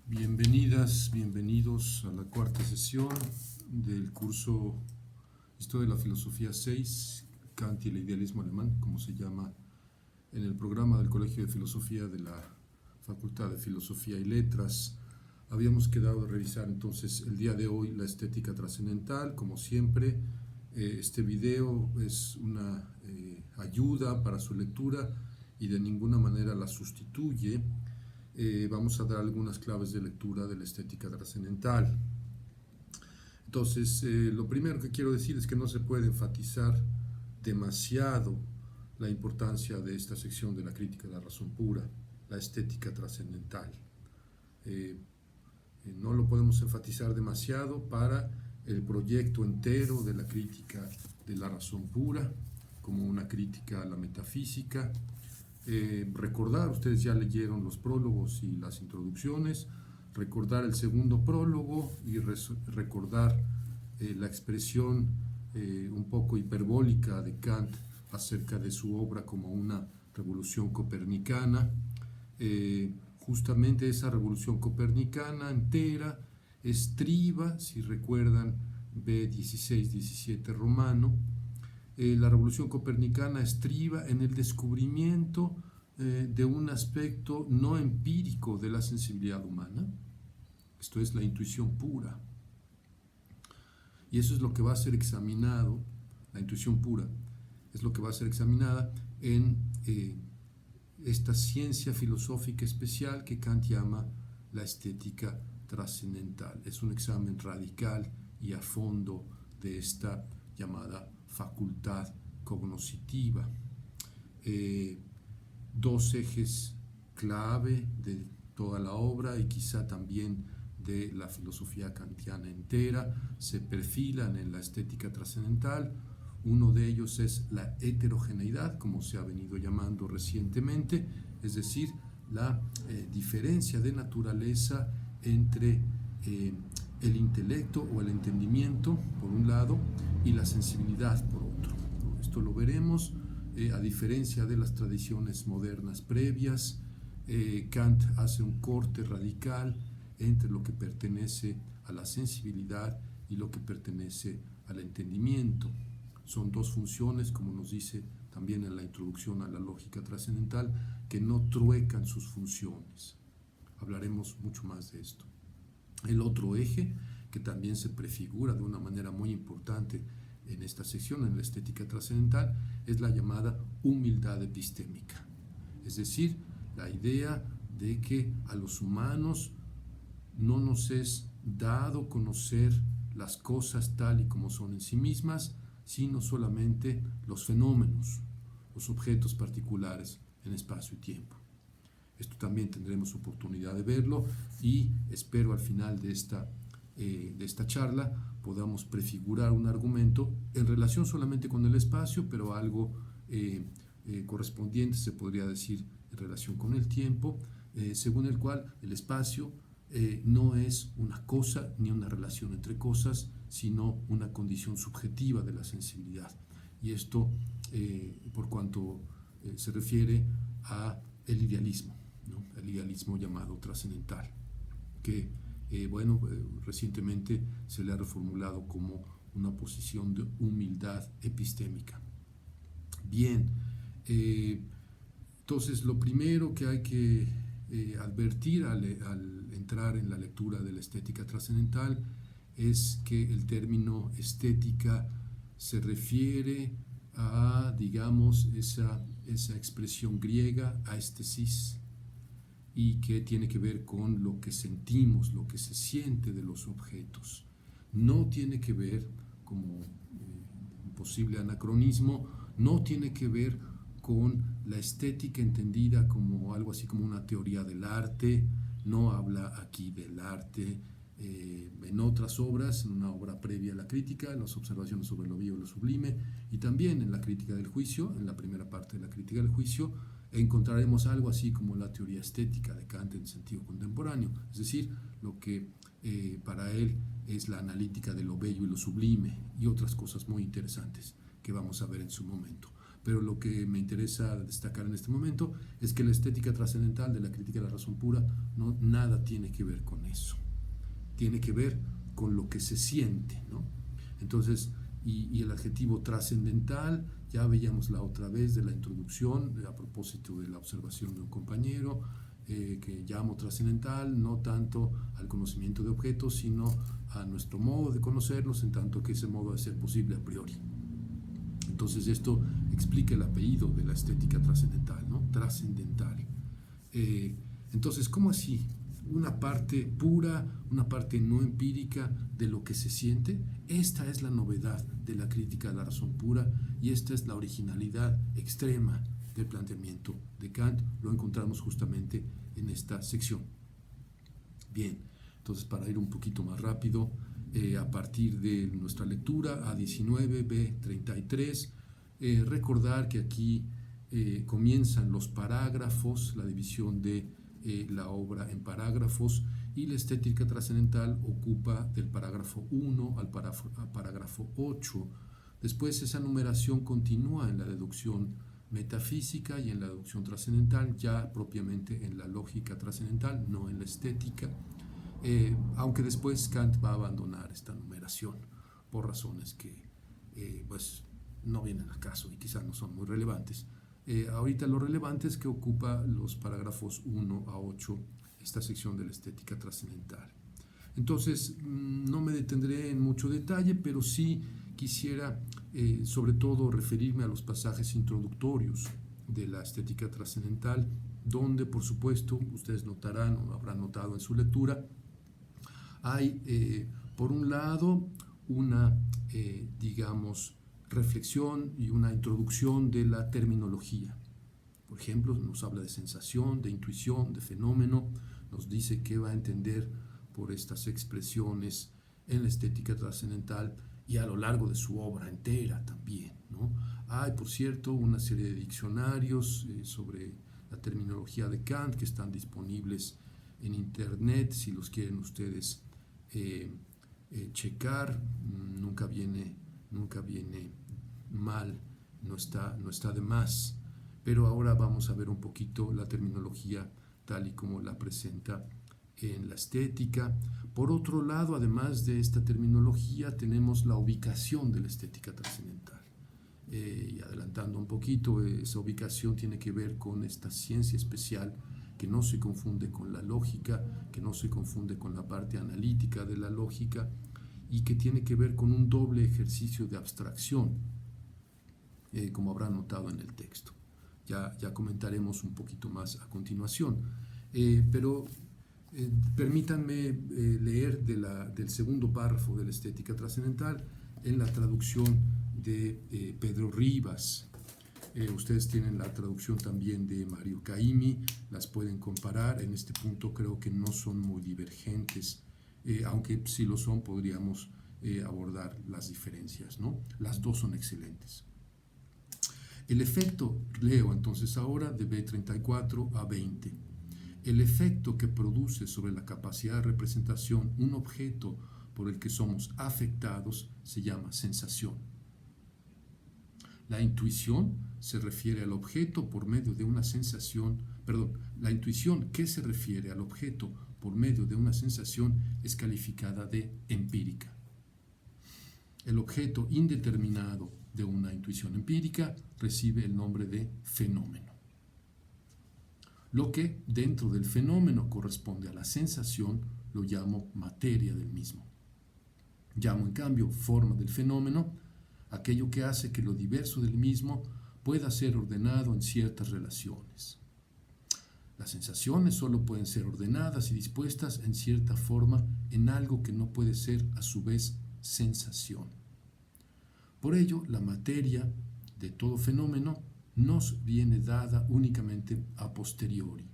Bienvenidas, bienvenidos a la cuarta sesión del curso Historia de la Filosofía 6, Kant y el idealismo alemán, como se llama en el programa del Colegio de Filosofía de la Facultad de Filosofía y Letras. Habíamos quedado de revisar entonces el día de hoy la estética trascendental. Como siempre, este video es una ayuda para su lectura y de ninguna manera la sustituye. Vamos a dar algunas claves de lectura de la estética trascendental. Entonces, lo primero que quiero decir es que no se puede enfatizar demasiado la importancia de esta sección de la crítica de la razón pura, la estética trascendental. No lo podemos enfatizar demasiado para el proyecto entero de la crítica de la razón pura, como una crítica a la metafísica. Recordar, ustedes ya leyeron los prólogos y las introducciones, recordar el segundo prólogo y recordar la expresión un poco hiperbólica de Kant acerca de su obra como una revolución copernicana. Justamente esa revolución copernicana entera estriba, si recuerdan, B16-17 romano, la revolución copernicana estriba en el descubrimiento de un aspecto no empírico de la sensibilidad humana. Esto es la intuición pura. Y eso es lo que va a ser examinado, la intuición pura, es lo que va a ser examinada en esta ciencia filosófica especial que Kant llama la estética trascendental. Es un examen radical y a fondo de esta llamada facultad cognoscitiva. Dos ejes clave de toda la obra y quizá también de la filosofía kantiana entera se perfilan en la estética trascendental. Uno de ellos es la heterogeneidad, como se ha venido llamando recientemente, es decir, la diferencia de naturaleza entre el intelecto o el entendimiento, por un lado, y la sensibilidad, por otro. Esto lo veremos, a diferencia de las tradiciones modernas previas. Kant hace un corte radical entre lo que pertenece a la sensibilidad y lo que pertenece al entendimiento. Son dos funciones, como nos dice también en la introducción a la lógica trascendental, que no truecan sus funciones. Hablaremos mucho más de esto. El otro eje, que también se prefigura de una manera muy importante en esta sección, en la estética trascendental, es la llamada humildad epistémica. Es decir, la idea de que a los humanos no nos es dado conocer las cosas tal y como son en sí mismas, sino solamente los fenómenos, los objetos particulares en espacio y tiempo. Esto también tendremos oportunidad de verlo y espero al final de esta charla podamos prefigurar un argumento en relación solamente con el espacio, pero algo correspondiente se podría decir en relación con el tiempo, según el cual el espacio no es una cosa ni una relación entre cosas, sino una condición subjetiva de la sensibilidad. Y esto por cuanto se refiere a el idealismo, ¿no? El idealismo llamado trascendental, que recientemente se le ha reformulado como una posición de humildad epistémica. Bien, entonces lo primero que hay que advertir al entrar en la lectura de la estética trascendental es que el término estética se refiere a, digamos, esa expresión griega, aesthesis, y que tiene que ver con lo que sentimos, lo que se siente de los objetos. No tiene que ver, como un posible anacronismo, no tiene que ver con la estética entendida como algo así como una teoría del arte. No habla aquí del arte. En otras obras, en una obra previa a la crítica, las observaciones sobre lo bello y lo sublime, y también en la crítica del juicio, en la primera parte de la crítica del juicio, encontraremos algo así como la teoría estética de Kant en sentido contemporáneo, es decir, lo que para él es la analítica de lo bello y lo sublime y otras cosas muy interesantes que vamos a ver en su momento. pero lo que me interesa destacar en este momento es que la estética trascendental de la crítica de la razón pura nada tiene que ver con eso. Tiene que ver con lo que se siente, ¿no? Entonces, y el adjetivo trascendental, ya veíamos la otra vez de la introducción, a propósito de la observación de un compañero, que llamo trascendental, no tanto al conocimiento de objetos, sino a nuestro modo de conocerlos, en tanto que ese modo ha de ser posible a priori. Entonces esto explica el apellido de la estética trascendental, ¿no? Trascendental. Entonces, ¿cómo así? Una parte pura, una parte no empírica de lo que se siente. Esta es la novedad de la crítica de la razón pura y esta es la originalidad extrema del planteamiento de Kant. Lo encontramos justamente en esta sección. Bien, entonces para ir un poquito más rápido, a partir de nuestra lectura A19, B33, recordar que aquí comienzan los parágrafos, la división de la obra en parágrafos, y la estética trascendental ocupa del parágrafo 1 al parágrafo 8. Después esa numeración continúa en la deducción metafísica y en la deducción trascendental, ya propiamente en la lógica trascendental, no en la estética, aunque después Kant va a abandonar esta numeración por razones que pues no vienen al caso y quizás no son muy relevantes. Ahorita lo relevante es que ocupa los parágrafos 1 a 8 esta sección de la estética trascendental. Entonces, no me detendré en mucho detalle, pero sí quisiera sobre todo referirme a los pasajes introductorios de la estética trascendental, donde por supuesto ustedes notarán o habrán notado en su lectura, hay por un lado una digamos reflexión y una introducción de la terminología. Por ejemplo, nos habla de sensación, de intuición, de fenómeno, nos dice qué va a entender por estas expresiones en la estética trascendental y a lo largo de su obra entera también, ¿no? Hay, por cierto, una serie de diccionarios sobre la terminología de Kant que están disponibles en internet si los quieren ustedes checar. Nunca viene mal, no está de más. Pero ahora vamos a ver un poquito la terminología tal y como la presenta en la estética. Por otro lado, además de esta terminología, tenemos la ubicación de la estética trascendental. Y adelantando un poquito, esa ubicación tiene que ver con esta ciencia especial que no se confunde con la lógica, que no se confunde con la parte analítica de la lógica y que tiene que ver con un doble ejercicio de abstracción, como habrán notado en el texto. Ya comentaremos un poquito más a continuación, pero permítanme leer del segundo párrafo de la estética trascendental en la traducción de Pedro Rivas. Ustedes tienen la traducción también de Mario Caimi, las pueden comparar. En este punto creo que no son muy divergentes, aunque si lo son podríamos abordar las diferencias, ¿no? Las dos son excelentes. El efecto, leo entonces ahora de B34 a 20. El efecto que produce sobre la capacidad de representación un objeto por el que somos afectados se llama sensación. La intuición se refiere al objeto por medio de una sensación, la intuición que se refiere al objeto por medio de una sensación es calificada de empírica. El objeto indeterminado de una intuición empírica recibe el nombre de fenómeno. Lo que dentro del fenómeno corresponde a la sensación lo llamo materia del mismo. Llamo en cambio forma del fenómeno aquello que hace que lo diverso del mismo pueda ser ordenado en ciertas relaciones. Las sensaciones solo pueden ser ordenadas y dispuestas en cierta forma en algo que no puede ser a su vez sensación. Por ello, la materia de todo fenómeno nos viene dada únicamente a posteriori.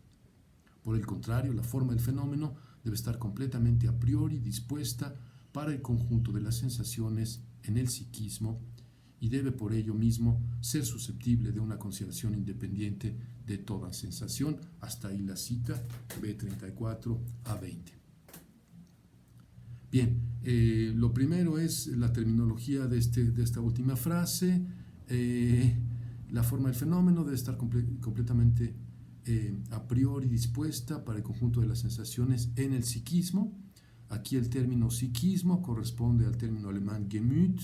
Por el contrario, la forma del fenómeno debe estar completamente a priori dispuesta para el conjunto de las sensaciones en el psiquismo y debe por ello mismo ser susceptible de una consideración independiente de toda sensación. Hasta ahí la cita, B34 a 20. Bien, lo primero es la terminología de esta última frase. La forma del fenómeno debe estar completamente a priori dispuesta para el conjunto de las sensaciones en el psiquismo. Aquí el término psiquismo corresponde al término alemán Gemüt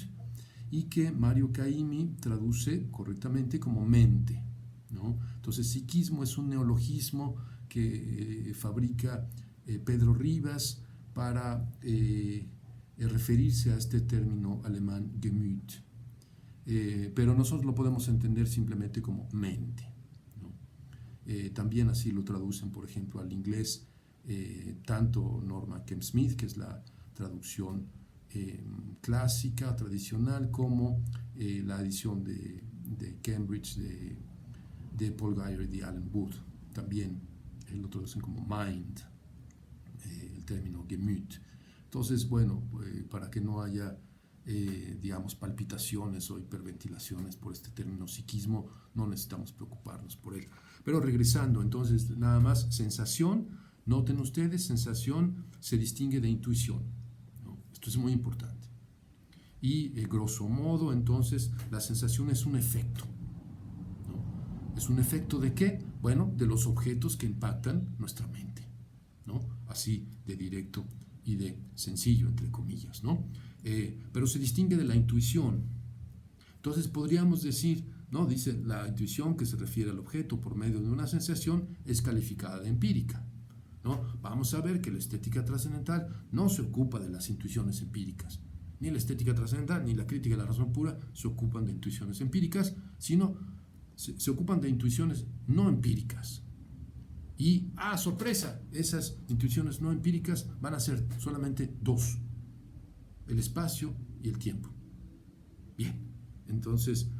y que Mario Caimi traduce correctamente como mente, ¿no? Entonces, psiquismo es un neologismo que fabrica Pedro Rivas para referirse a este término alemán Gemüt. Pero nosotros lo podemos entender simplemente como mente, ¿no? También así lo traducen, por ejemplo, al inglés, tanto Norma Kemp Smith, que es la traducción clásica, tradicional, como la edición de Cambridge de Paul Guyer y de Alan Wood. También lo traducen como mind, el término Gemüt. Entonces, bueno, para que no haya digamos, palpitaciones o hiperventilaciones por este término psiquismo, no necesitamos preocuparnos por él. Pero regresando, entonces, nada más, sensación, noten ustedes, sensación se distingue de intuición, ¿no? Esto es muy importante. Y grosso modo, entonces, la sensación es un efecto, ¿no? ¿Es un efecto de qué? Bueno, de los objetos que impactan nuestra mente, ¿no? Así de directo y de sencillo, entre comillas, ¿no? Pero se distingue de la intuición. Entonces podríamos decir, ¿no? Dice, la intuición que se refiere al objeto por medio de una sensación es calificada de empírica, ¿no? Vamos a ver que la estética trascendental no se ocupa de las intuiciones empíricas. Ni la estética trascendental ni la crítica de la razón pura se ocupan de intuiciones empíricas, sino se ocupan de intuiciones no empíricas. Y, sorpresa, esas intuiciones no empíricas van a ser solamente dos: el espacio y el tiempo. Bien, entonces,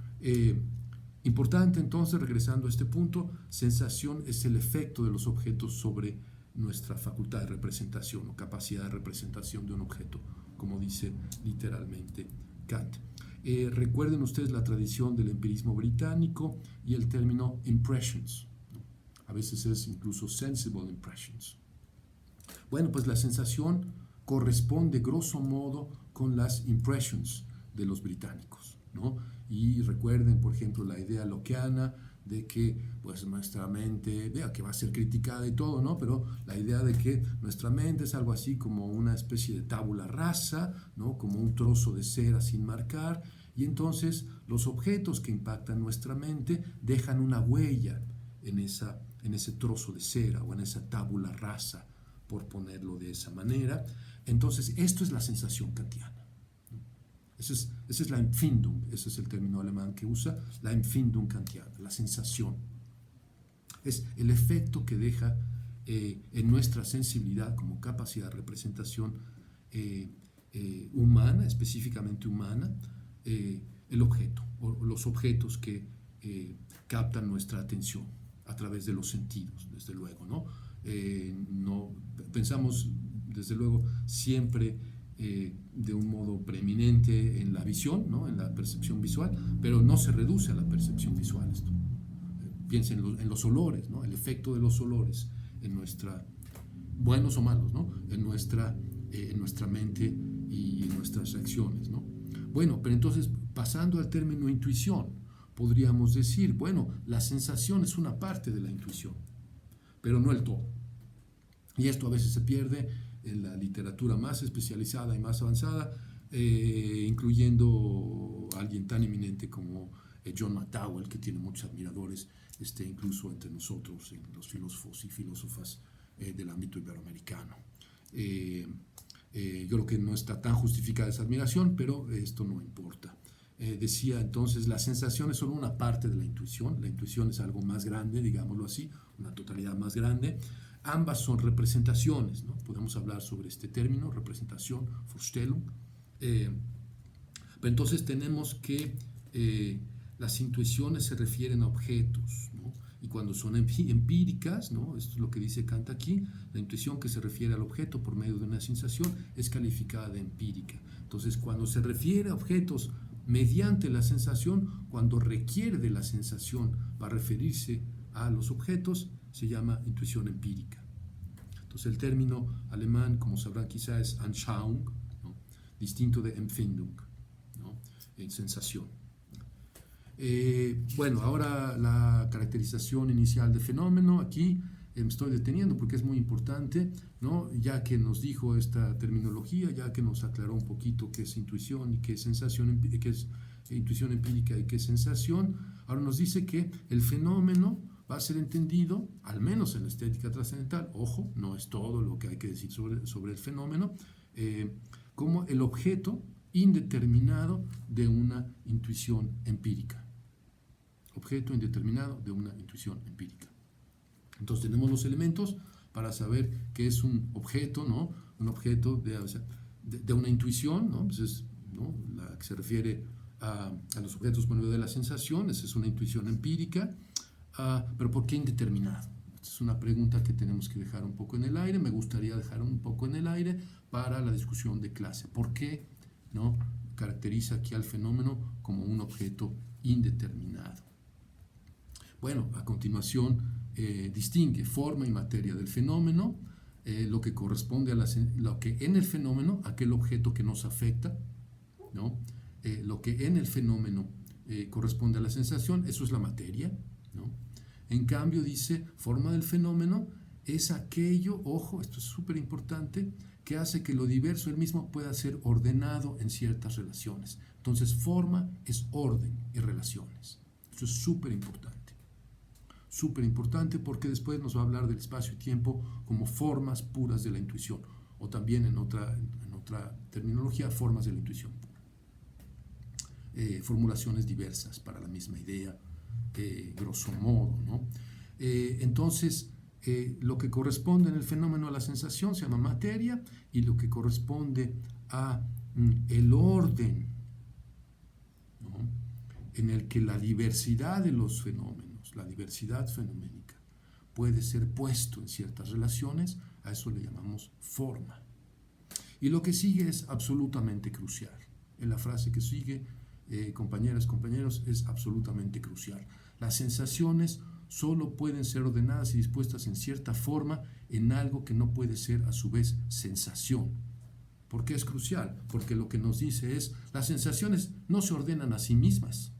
importante entonces, regresando a este punto, sensación es el efecto de los objetos sobre nuestra facultad de representación o capacidad de representación de un objeto, como dice literalmente Kant. Recuerden ustedes la tradición del empirismo británico y el término impressions. A veces es incluso sensible impressions. Bueno, pues la sensación corresponde grosso modo con las impressions de los británicos, ¿no? Y recuerden, por ejemplo, la idea lockeana de que pues nuestra mente, vea que va a ser criticada y todo, ¿no? Pero la idea de que nuestra mente es algo así como una especie de tabula rasa, ¿no? Como un trozo de cera sin marcar, y entonces los objetos que impactan nuestra mente dejan una huella en ese trozo de cera o en esa tabula rasa, por ponerlo de esa manera. Entonces, esto es la sensación kantiana. Esa es la Empfindung, ese es el término alemán que usa, la Empfindung kantiana, la sensación. Es el efecto que deja en nuestra sensibilidad como capacidad de representación humana, específicamente humana, el objeto, o los objetos que captan nuestra atención a través de los sentidos, desde luego, ¿no? No pensamos, desde luego, siempre de un modo preeminente en la visión, ¿no? En la percepción visual, pero no se reduce a la percepción visual esto. Piensen en los olores, ¿no? El efecto de los olores en nuestra, buenos o malos, ¿no? En nuestra mente y en nuestras reacciones, ¿no? Bueno, pero entonces, pasando al término intuición, podríamos decir, bueno, la sensación es una parte de la intuición, pero no el todo. Y esto a veces se pierde en la literatura más especializada y más avanzada, incluyendo a alguien tan eminente como John McDowell, que tiene muchos admiradores, incluso entre nosotros, los filósofos y filósofas del ámbito iberoamericano. Yo creo que no está tan justificada esa admiración, pero esto no importa. Decía entonces, la sensación es solo una parte de la intuición es algo más grande, digámoslo así, una totalidad más grande. Ambas son representaciones, ¿no? Podemos hablar sobre este término, representación, Vorstellung. Pero entonces tenemos que las intuiciones se refieren a objetos, ¿no? Y cuando son empíricas, ¿no? Esto es lo que dice Kant aquí, la intuición que se refiere al objeto por medio de una sensación es calificada de empírica. Entonces, cuando se refiere a objetos mediante la sensación, cuando requiere de la sensación para referirse a los objetos, se llama intuición empírica. Entonces el término alemán, como sabrán quizá, es Anschauung, ¿no? Distinto de Empfindung, ¿no? En sensación. Bueno, ahora la caracterización inicial de fenómeno, aquí me estoy deteniendo porque es muy importante, ¿no? Ya que nos dijo esta terminología, ya que nos aclaró un poquito qué es intuición y qué es sensación, qué es intuición empírica y qué es sensación, ahora nos dice que el fenómeno va a ser entendido, al menos en la estética trascendental, ojo, no es todo lo que hay que decir sobre el fenómeno, como el objeto indeterminado de una intuición empírica. Objeto indeterminado de una intuición empírica. Entonces tenemos los elementos para saber qué es un objeto, ¿no? Un objeto de una intuición, ¿no? Entonces, ¿no? La que se refiere a los objetos por medio de la sensación, esa es una intuición empírica, pero ¿por qué indeterminado? Esta es una pregunta que tenemos que dejar un poco en el aire, me gustaría dejar un poco en el aire para la discusión de clase. ¿Por qué, no, caracteriza aquí al fenómeno como un objeto indeterminado? Bueno, a continuación distingue forma y materia del fenómeno, lo que corresponde a lo que en el fenómeno, aquel objeto que nos afecta, ¿no? Lo que en el fenómeno corresponde a la sensación, eso es la materia, ¿no? En cambio, dice, forma del fenómeno es aquello, ojo, esto es súper importante, que hace que lo diverso él mismo pueda ser ordenado en ciertas relaciones. Entonces, forma es orden y relaciones. Esto es súper importante. Súper importante porque después nos va a hablar del espacio y tiempo como formas puras de la intuición, o también en otra terminología, formas de la intuición pura. Formulaciones diversas para la misma idea, grosso modo, ¿no? Entonces, lo que corresponde en el fenómeno a la sensación se llama materia, y lo que corresponde a el orden, ¿no? En el que la diversidad de los fenómenos, la diversidad fenoménica, puede ser puesto en ciertas relaciones, a eso le llamamos forma. Y lo que sigue es absolutamente crucial. En la frase que sigue, compañeras, compañeros, es absolutamente crucial. Las sensaciones solo pueden ser ordenadas y dispuestas en cierta forma en algo que no puede ser a su vez sensación. ¿Por qué es crucial? Porque lo que nos dice es, las sensaciones no se ordenan a sí mismas.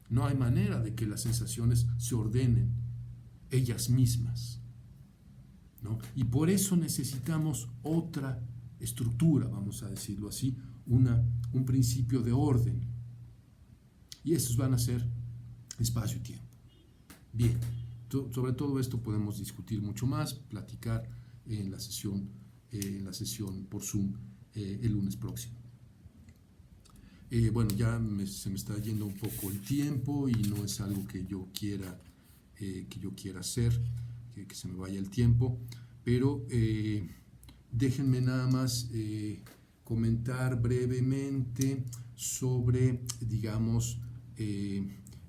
No hay manera de que las sensaciones se ordenen ellas mismas, ¿no? Y por eso necesitamos otra estructura, vamos a decirlo así, un principio de orden. Y estos van a ser espacio y tiempo. Bien, sobre todo esto podemos discutir mucho más, platicar en la sesión por Zoom el lunes próximo. Bueno, ya se me está yendo un poco el tiempo y no es algo que yo quiera hacer, que se me vaya el tiempo, pero déjenme nada más comentar brevemente sobre, digamos,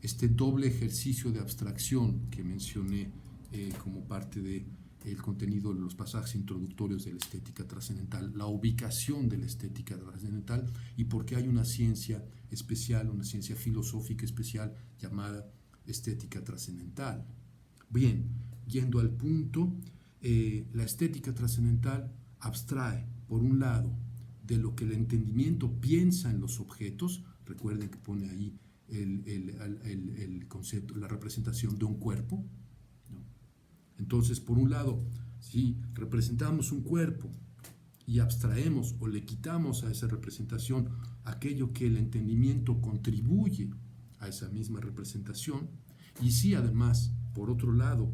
este doble ejercicio de abstracción que mencioné como parte del contenido de los pasajes introductorios de la estética trascendental, la ubicación de la estética trascendental y por qué hay una ciencia especial, una ciencia filosófica especial llamada estética trascendental. Bien, yendo al punto, la estética trascendental abstrae, por un lado, de lo que el entendimiento piensa en los objetos. Recuerden que pone ahí el concepto, la representación de un cuerpo, ¿no? Entonces, por un lado, si representamos un cuerpo y abstraemos o le quitamos a esa representación aquello que el entendimiento contribuye a esa misma representación, y si además, por otro lado,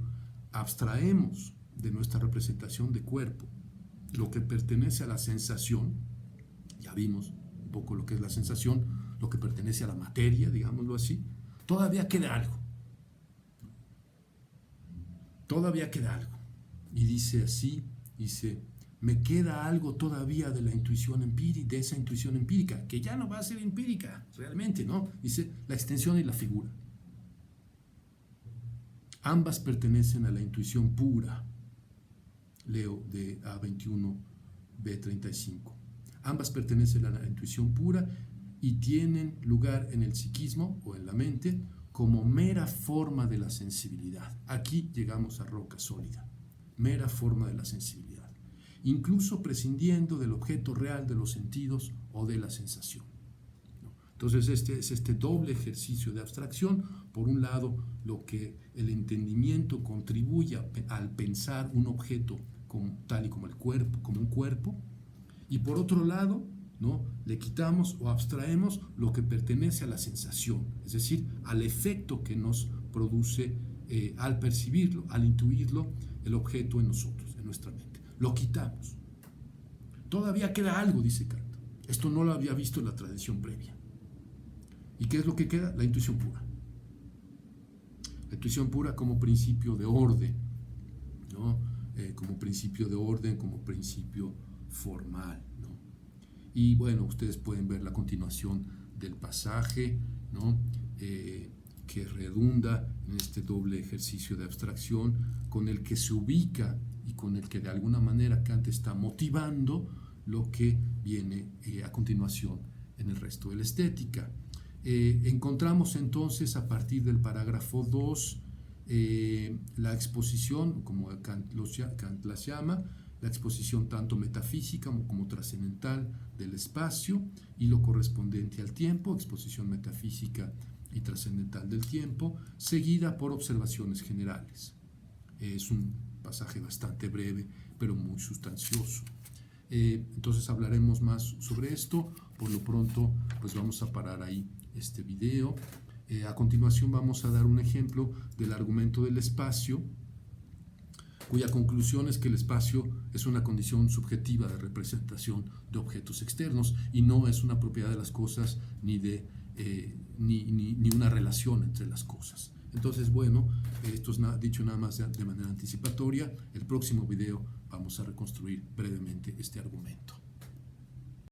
abstraemos de nuestra representación de cuerpo lo que pertenece a la sensación, ya vimos un poco lo que es la sensación, lo que pertenece a la materia, digámoslo así, todavía queda algo. Todavía queda algo. Y dice así, me queda algo todavía de la intuición empírica, de esa intuición empírica, que ya no va a ser empírica, realmente, ¿no? Dice, la extensión y la figura. Ambas pertenecen a la intuición pura. Leo de A21, B35. Ambas pertenecen a la intuición pura y tienen lugar en el psiquismo o en la mente como mera forma de la sensibilidad. Aquí llegamos a roca sólida. Mera forma de la sensibilidad. Incluso prescindiendo del objeto real de los sentidos o de la sensación. Entonces es este doble ejercicio de abstracción. Por un lado, lo que el entendimiento contribuye al pensar un objeto tal y como el cuerpo, como un cuerpo, y por otro lado, ¿no?, le quitamos o abstraemos lo que pertenece a la sensación, es decir, al efecto que nos produce al percibirlo, al intuirlo, el objeto en nosotros, en nuestra mente. Lo quitamos. Todavía queda algo, dice Kant. Esto no lo había visto en la tradición previa. ¿Y qué es lo que queda? La intuición pura. La intuición pura como principio de orden, ¿no? Como principio de orden, como principio formal, ¿no? Y bueno, ustedes pueden ver la continuación del pasaje, ¿no?, que redunda en este doble ejercicio de abstracción con el que se ubica y con el que de alguna manera Kant está motivando lo que viene a continuación en el resto de la estética. Encontramos entonces a partir del parágrafo 2 la exposición, como Kant las llama, la exposición tanto metafísica como trascendental del espacio y lo correspondiente al tiempo, exposición metafísica y trascendental del tiempo, seguida por observaciones generales. Es un pasaje bastante breve, pero muy sustancioso. Entonces hablaremos más sobre esto. Por lo pronto, pues vamos a parar ahí este video. A continuación vamos a dar un ejemplo del argumento del espacio, cuya conclusión es que el espacio es una condición subjetiva de representación de objetos externos y no es una propiedad de las cosas ni una relación entre las cosas. Entonces, bueno, esto es dicho nada más de manera anticipatoria. El próximo video vamos a reconstruir brevemente este argumento.